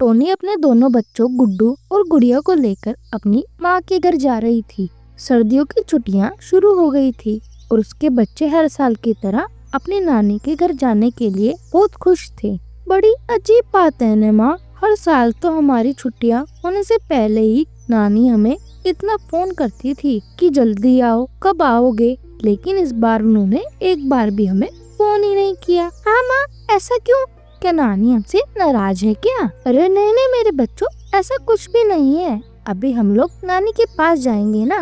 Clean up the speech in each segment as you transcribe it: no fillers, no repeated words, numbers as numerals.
Tony अपने दोनों बच्चों गुड्डू और गुड़िया को लेकर अपनी माँ के घर जा रही थी। सर्दियों की छुट्टियाँ शुरू हो गई थी और उसके बच्चे हर साल की तरह अपनी नानी के घर जाने के लिए बहुत खुश थे। बड़ी अजीब बात है ना माँ, हर साल तो हमारी छुट्टियाँ होने से पहले ही नानी हमें इतना फोन करती थी कि जल्दी आओ, कब आओगे, लेकिन इस बार उन्होंने एक बार भी हमें फोन ही नहीं किया। हाँ माँ, ऐसा क्यों? क्या नानी हमसे नाराज है क्या? अरे नहीं नहीं मेरे बच्चों, ऐसा कुछ भी नहीं है। अभी हम लोग नानी के पास जाएंगे ना,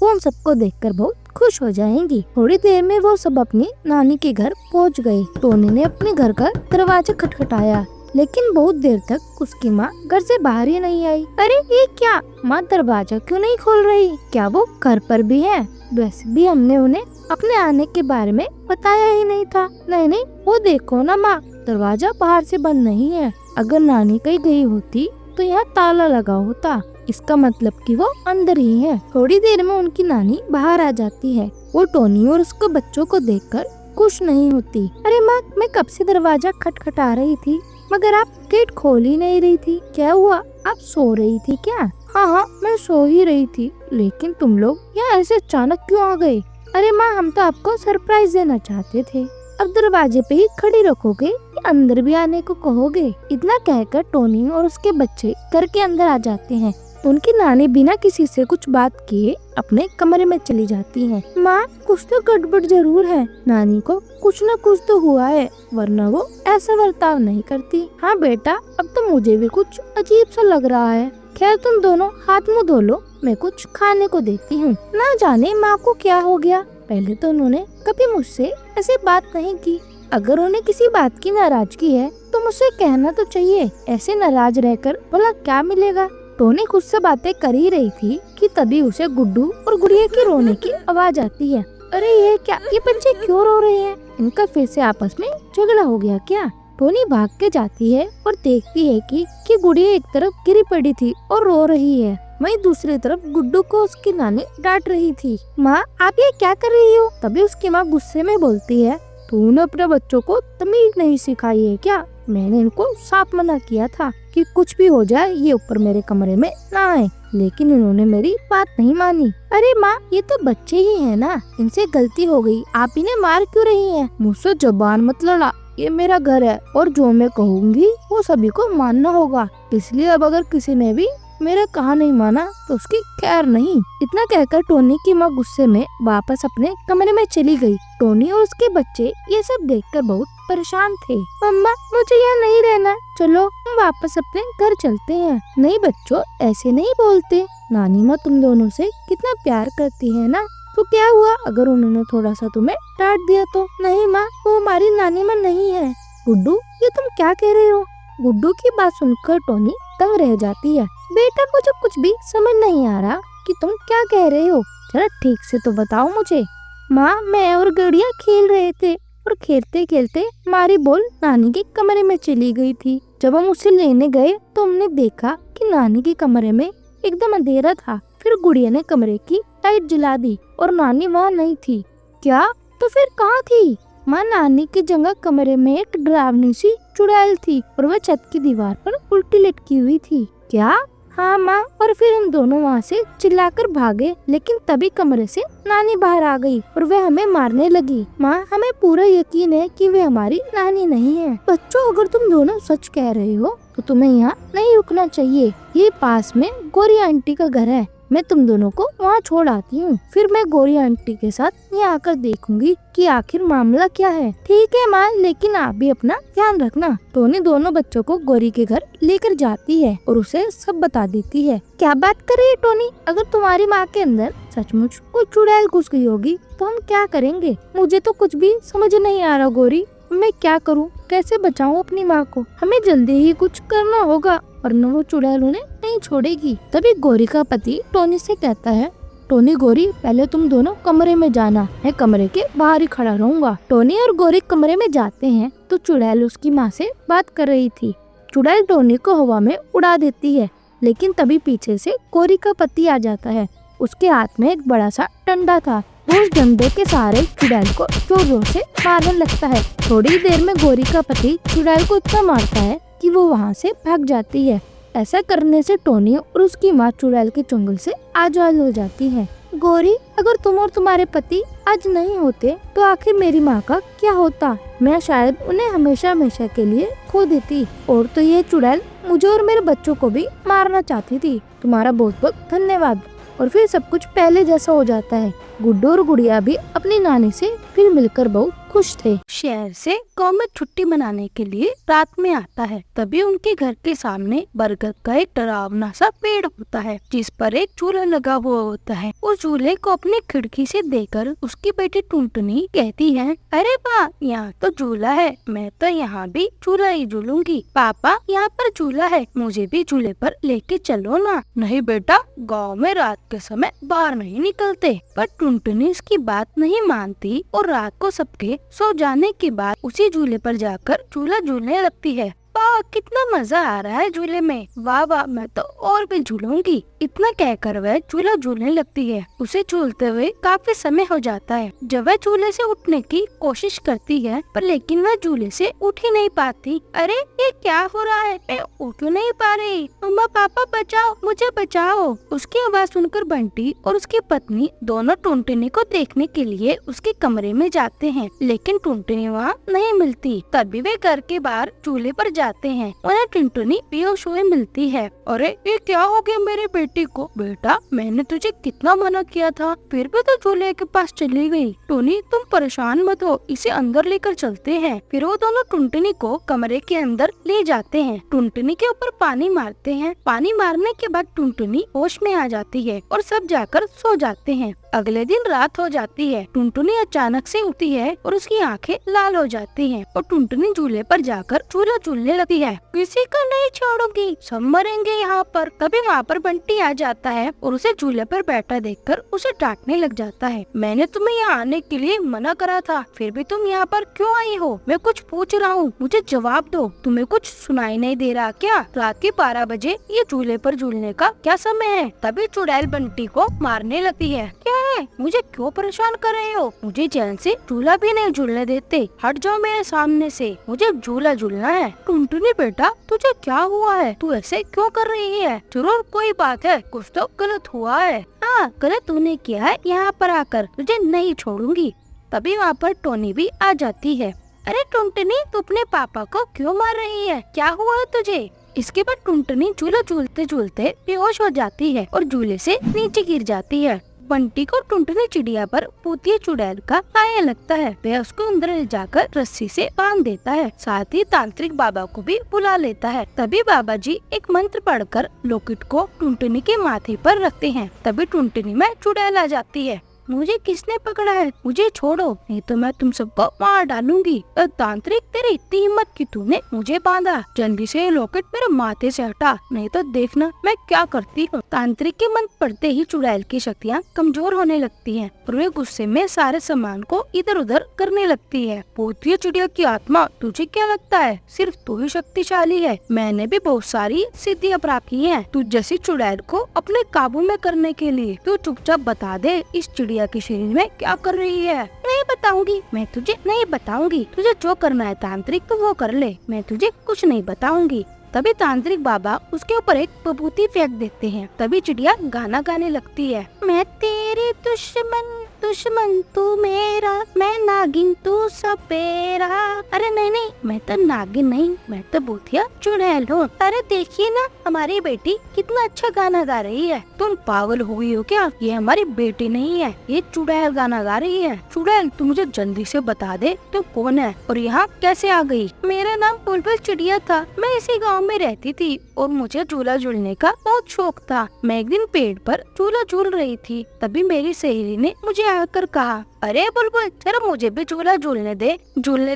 वो हम सबको देखकर बहुत खुश हो जाएंगी। थोड़ी देर में वो सब अपनी नानी के घर पहुंच गए। टोनी ने अपने घर का दरवाजा खटखटाया, लेकिन बहुत देर तक उसकी माँ घर से बाहर ही नहीं आई। अरे ये क्या, माँ दरवाजा क्यों नहीं खोल रही? क्या वो घर पर भी है? वैसे भी हमने उन्हें अपने आने के बारे में बताया ही नहीं था। नहीं नहीं, वो देखो ना माँ, दरवाजा बाहर से बंद नहीं है। अगर नानी कहीं गई होती तो यहाँ ताला लगा होता, इसका मतलब कि वो अंदर ही है। थोड़ी देर में उनकी नानी बाहर आ जाती है। वो टोनी और उसके बच्चों को देखकर खुश नहीं होती। अरे माँ, मैं कब से दरवाजा खटखटा रही थी मगर आप गेट खोल ही नहीं रही थी। क्या हुआ, आप सो रही थी क्या? हाँ, मैं सो ही रही थी, लेकिन तुम लोग यहाँ ऐसे अचानक क्यों आ गए? अरे माँ, हम तो आपको सरप्राइज देना चाहते थे। अब दरवाजे पे ही खड़ी रखोगे या अंदर भी आने को कहोगे? इतना कहकर टोनी और उसके बच्चे घर के अंदर आ जाते हैं। उनकी नानी बिना किसी से कुछ बात किए अपने कमरे में चली जाती है। माँ, कुछ तो गड़बड़ जरूर है, नानी को कुछ न कुछ तो हुआ है, वरना वो ऐसा बर्ताव नहीं करती। हाँ बेटा, अब तो मुझे भी कुछ अजीब सा लग रहा है। खैर तुम दोनों हाथ मुँह धो लो, मैं कुछ खाने को देती हूँ। ना जाने माँ को क्या हो गया, पहले तो उन्होंने कभी मुझसे ऐसे बात नहीं की। अगर उन्हें किसी बात की नाराजगी है तो मुझसे कहना तो चाहिए, ऐसे नाराज रहकर भला क्या मिलेगा। टोनी खुद से बातें कर ही रही थी कि तभी उसे गुड्डू और गुड़िया की रोने की आवाज आती है। अरे ये क्या, ये बच्चे क्यों रो रहे हैं? इनका फिर से आपस में झगड़ा हो गया क्या? टोनी भाग के जाती है और देखती है कि गुड़िया एक तरफ गिरी पड़ी थी और रो रही है, वहीं दूसरी तरफ गुड्डू को उसकी नानी डांट रही थी। माँ, आप ये क्या कर रही हो? तभी उसकी माँ गुस्से में बोलती है, तूने अपने बच्चों को तमीज नहीं सिखाई है क्या? मैंने इनको साफ मना किया था कि कुछ भी हो जाए ये ऊपर मेरे कमरे में ना आए, लेकिन इन्होंने मेरी बात नहीं मानी। अरे माँ, ये तो बच्चे ही हैं ना, इनसे गलती हो गई, आप इन्हें मार क्यों रही हैं? मुझसे जुबान मत लड़ा, ये मेरा घर है और जो मैं कहूँगी वो सभी को मानना होगा, इसलिए अब अगर किसी ने भी मेरा कहा नहीं माना तो उसकी खैर नहीं। इतना कहकर टोनी की माँ गुस्से में वापस अपने कमरे में चली गई। टोनी और उसके बच्चे ये सब देखकर बहुत परेशान थे। मम्मा, मुझे यहाँ नहीं रहना, चलो हम वापस अपने घर चलते हैं। नहीं बच्चों, ऐसे नहीं बोलते, नानी माँ तुम दोनों से कितना प्यार करती है ना, तो क्या हुआ अगर उन्होंने थोड़ा सा तुम्हें डांट दिया तो? नहीं माँ, वो हमारी नानी माँ नहीं है। गुड्डू, ये तुम क्या कह रहे हो? गुड्डू की बात सुनकर टोनी दंग रह जाती है। बेटा, मुझे कुछ भी समझ नहीं आ रहा कि तुम क्या कह रहे हो, जरा ठीक से तो बताओ मुझे। माँ, मैं और गुड़िया खेल रहे थे और खेलते खेलते हमारी बॉल नानी के कमरे में चली गई थी। जब हम उसे लेने गए तो हमने देखा कि नानी के कमरे में एकदम अंधेरा था। फिर गुड़िया ने कमरे की लाइट जला दी और नानी वहाँ नहीं थी। क्या? तो फिर कहाँ थी? माँ, नानी की जगह कमरे में एक डरावनी सी चुड़ैल थी और वह छत की दीवार पर उल्टी लटकी हुई थी। क्या? हाँ माँ, और फिर हम दोनों वहाँ से चिल्लाकर भागे, लेकिन तभी कमरे से नानी बाहर आ गई और वह हमें मारने लगी। माँ, हमें पूरा यकीन है कि वे हमारी नानी नहीं है। बच्चों, अगर तुम दोनों सच कह रहे हो तो तुम्हें यहाँ नहीं रुकना चाहिए, ये पास में गौरी आंटी का घर है, मैं तुम दोनों को वहाँ छोड़ आती हूँ, फिर मैं गौरी आंटी के साथ यहाँ आकर देखूंगी कि आखिर मामला क्या है। ठीक है माँ, लेकिन आप भी अपना ध्यान रखना। टोनी दोनों बच्चों को गौरी के घर लेकर जाती है और उसे सब बता देती है। क्या बात कर रही है टोनी, अगर तुम्हारी माँ के अंदर सचमुच कोई चुड़ैल घुस गई होगी तो हम क्या करेंगे? मुझे तो कुछ भी समझ नहीं आ रहा गौरी, मैं क्या करूं, कैसे बचाऊं अपनी माँ को? हमें जल्दी ही कुछ करना होगा वरना वो चुड़ैल उन्हें नहीं छोड़ेगी। तभी गौरी का पति टोनी से कहता है, टोनी, गौरी, पहले तुम दोनों कमरे में जाना, मैं कमरे के बाहर ही खड़ा रहूंगा। टोनी और गौरी कमरे में जाते हैं तो चुड़ैल उसकी माँ से बात कर रही थी। चुड़ैल टोनी को हवा में उड़ा देती है, लेकिन तभी पीछे से गौरी का पति आ जाता है। उसके हाथ में एक बड़ा सा डंडा था, वो उस डंडे के सहारे चुड़ैल को जोर जोर से मारने लगता है। थोड़ी देर में गौरी का पति चुड़ैल को इतना मारता है कि वो वहाँ से भाग जाती है। ऐसा करने से टोनी और उसकी माँ चुड़ैल के चुंगल से आजाद हो जाती है। गौरी, अगर तुम और तुम्हारे पति आज नहीं होते तो आखिर मेरी माँ का क्या होता? मैं शायद उन्हें हमेशा हमेशा के लिए खो देती। और तो ये चुड़ैल मुझे और मेरे बच्चों को भी मारना चाहती थी। तुम्हारा बहुत बहुत धन्यवाद। और फिर सब कुछ पहले जैसा हो जाता है। गुड्डू और गुड़िया भी अपनी नानी से फिर मिलकर बहुत खुश थे। शहर से गांव में छुट्टी मनाने के लिए रात में आता है। तभी उनके घर के सामने बरगद का एक डरावना सा पेड़ होता है, जिस पर एक चूल्हा लगा हुआ होता है। उस चूल्हे को अपनी खिड़की से देखकर उसकी बेटी टुनटुनी कहती है, अरे वाह, यहाँ तो चूल्हा है, मैं तो यहाँ भी चूल्हा ही झूलूंगी। पापा, यहाँ पर चूल्हा है, मुझे भी चूल्हे पर लेके चलो ना। नहीं बेटा, गाँव में रात के समय बाहर नहीं निकलते। पर टुनटुनी इसकी बात नहीं मानती और रात को सबके सो जाने के बाद उसी झूले पर जाकर चूल्हा झूलने लगती है। वाह, कितना मजा आ रहा है झूले में, वाह वाह, मैं तो और भी झूलूंगी। इतना कहकर वह झूला झूलने लगती है। उसे झूलते हुए काफी समय हो जाता है। जब वह झूले से उठने की कोशिश करती है, पर लेकिन वह झूले से उठ ही नहीं पाती। अरे ये क्या हो रहा है, मैं उठ नहीं पा रही। मम्मा पापा बचाओ, मुझे बचाओ। उसकी आवाज सुनकर बंटी और उसकी पत्नी दोनों टुनटुनी को देखने के लिए उसके कमरे में जाते हैं, लेकिन टुनटुनी वहाँ नहीं मिलती। तभी वे घर के बाहर चूल्हे पर जाते हैं। उन्हें टुनटुनी बेहोश हुए मिलती है। अरे ये क्या हो गया मेरी बेटी को? बेटा, मैंने तुझे कितना मना किया था, फिर भी तो चूल्हे के पास चली गई। टोनी, तुम परेशान मत हो, इसे अंदर लेकर चलते हैं। फिर वो दोनों टुनटुनी को कमरे के अंदर ले जाते हैं। टुनटुनी के ऊपर पानी मारते हैं। पानी मारने के बाद टुनटुनी होश में आ जाती है और सब जाकर सो जाते हैं। अगले दिन रात हो जाती है। टुनटुनी अचानक से उठती है और उसकी आंखें लाल हो जाती हैं और टुनटुनी झूले पर जाकर चूल्हा झूलने लगती है। किसी को नहीं छोड़ूंगी, सब मरेंगे यहाँ पर। तभी वहाँ पर बंटी आ जाता है और उसे झूले पर बैठा देखकर उसे डांटने लग जाता है। मैंने तुम्हें यहाँ आने के लिए मना करा था, फिर भी तुम यहाँ पर क्यों आई हो? मैं कुछ पूछ रहा हूँ, मुझे जवाब दो। तुम्हें कुछ सुनाई नहीं दे रहा क्या? रात के 12 बजे ये झूले पर झूलने का क्या समय है? तभी चुड़ैल बंटी को मारने लगती है। क्या है, मुझे क्यों परेशान कर रहे हो? मुझे चैन से झूला भी नहीं झूलने देते। हट जाओ मेरे सामने से, मुझे झूला झूलना है। टुनटुनी बेटा, तुझे क्या हुआ है? तू ऐसे क्यों कर रही है? जरूर कोई बात है, कुछ तो गलत हुआ है। हाँ, गलत तूने किया है, यहाँ पर आकर तुझे नहीं छोड़ूंगी। तभी वहाँ पर टोनी भी आ जाती है। अरे टुनटुनी, तू अपने पापा को क्यों मार रही है? क्या हुआ है तुझे? इसके बाद टुनटुनी झूला झूलते झूलते बेहोश हो जाती है और झूले से नीचे गिर जाती है। बंटी को टुनटुनी चिड़िया पर पूतिया चुड़ैल का साया लगता है। वह उसको अंदर ले जाकर रस्सी से बांध देता है। साथ ही तांत्रिक बाबा को भी बुला लेता है। तभी बाबा जी एक मंत्र पढ़कर लॉकेट को टुनटुनी के माथे पर रखते हैं। तभी टुनटुनी में चुड़ैल आ जाती है। मुझे किसने पकड़ा है? मुझे छोड़ो, नहीं तो मैं तुम सबको मार डालूंगी। तांत्रिक, तेरी इतनी हिम्मत कि तूने मुझे बांधा। जल्दी से ये लॉकेट मेरे माथे से हटा, नहीं तो देखना मैं क्या करती हूँ। तांत्रिक के मंत्र पढ़ते ही चुड़ैल की शक्तियाँ कमजोर होने लगती हैं और वे गुस्से में सारे सामान को इधर उधर करने लगती है। पूतिया चिड़िया की आत्मा, तुझे क्या लगता है सिर्फ तू ही शक्तिशाली है? मैंने भी बहुत सारी सिद्धियाँ प्राप्त की हैं। तू जैसी चुड़ैल को अपने काबू में करने के लिए तू चुपचाप बता दे इस चिड़िया के शरीर में क्या कर रही है। नहीं बताऊंगी, मैं तुझे नहीं बताऊंगी। तुझे जो करना है तांत्रिक तो वो कर ले, मैं तुझे कुछ नहीं बताऊंगी। तभी तांत्रिक बाबा उसके ऊपर एक विभूति फेंक देते हैं। तभी चिड़िया गाना गाने लगती है। मैं तेरी दुश्मन, दुश्मन तू मेरा, मैं नागिन तू सपेरा। अरे नहीं नहीं, मैं तो नागिन नहीं, मैं तो भूतिया चुड़ैल हूँ। अरे देखिए ना, हमारी बेटी कितना अच्छा गाना गा रही है। तुम पागल हो गई हो क्या? ये हमारी बेटी नहीं है, ये चुड़ैल गाना गा रही है। चुड़ैल, तू मुझे जल्दी से बता दे तू कौन है और यहाँ कैसे आ गई? मेरा नाम बुलबुल चिड़िया था। मैं इसी गाँव में रहती थी और मुझे झूला झूलने का बहुत शौक था। मैं एक दिन पेड़ पर झूला झूल रही थी। तभी मेरी सहेली ने मुझे आकर कहा, अरे बुलबुल, जरा मुझे भी झूला झूलने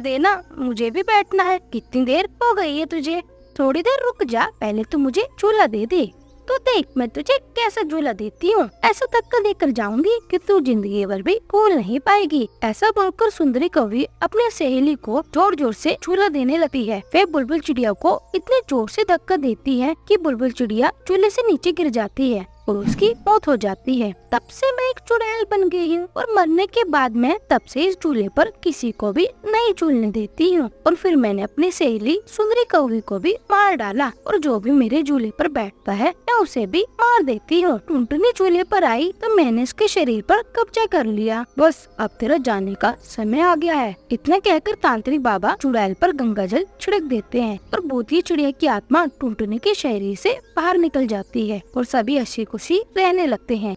दे ना, मुझे भी बैठना है। कितनी देर हो गई है तुझे? थोड़ी देर रुक जा, पहले तू मुझे झूला दे दे। तो देख मैं तुझे कैसा झूला देती हूँ। ऐसा धक्का देकर जाऊंगी कि तू जिंदगी भर भी भूल नहीं पाएगी। ऐसा बोलकर सुंदरी कवि अपने सहेली को जोर जोर से झूला देने लगती है। फिर बुलबुल चिड़िया को इतने जोर से धक्का देती है कि बुलबुल चिड़िया झूले से नीचे गिर जाती है। और उसकी मौत हो जाती है। तब से मैं एक चुड़ैल बन गई हूँ और मरने के बाद मैं तब से इस चूल्हे पर किसी को भी नहीं झूलने देती हूँ। और फिर मैंने अपनी सहेली सुंदरी कौवी को भी मार डाला और जो भी मेरे झूले पर बैठता है मैं उसे भी मार देती हूँ। टुनटुनी चूल्हे पर आई तो मैंने उसके शरीर पर कब्जा कर लिया। बस अब तेरा जाने का समय आ गया है। इतना कहकर तांत्रिक बाबा चुड़ैल पर गंगा जल छिड़क देते हैं और भूतिया चिड़िया की आत्मा टुनटुनी के शरीर से बाहर निकल जाती है और सभी हंसी खुशी रहने लगते हैं।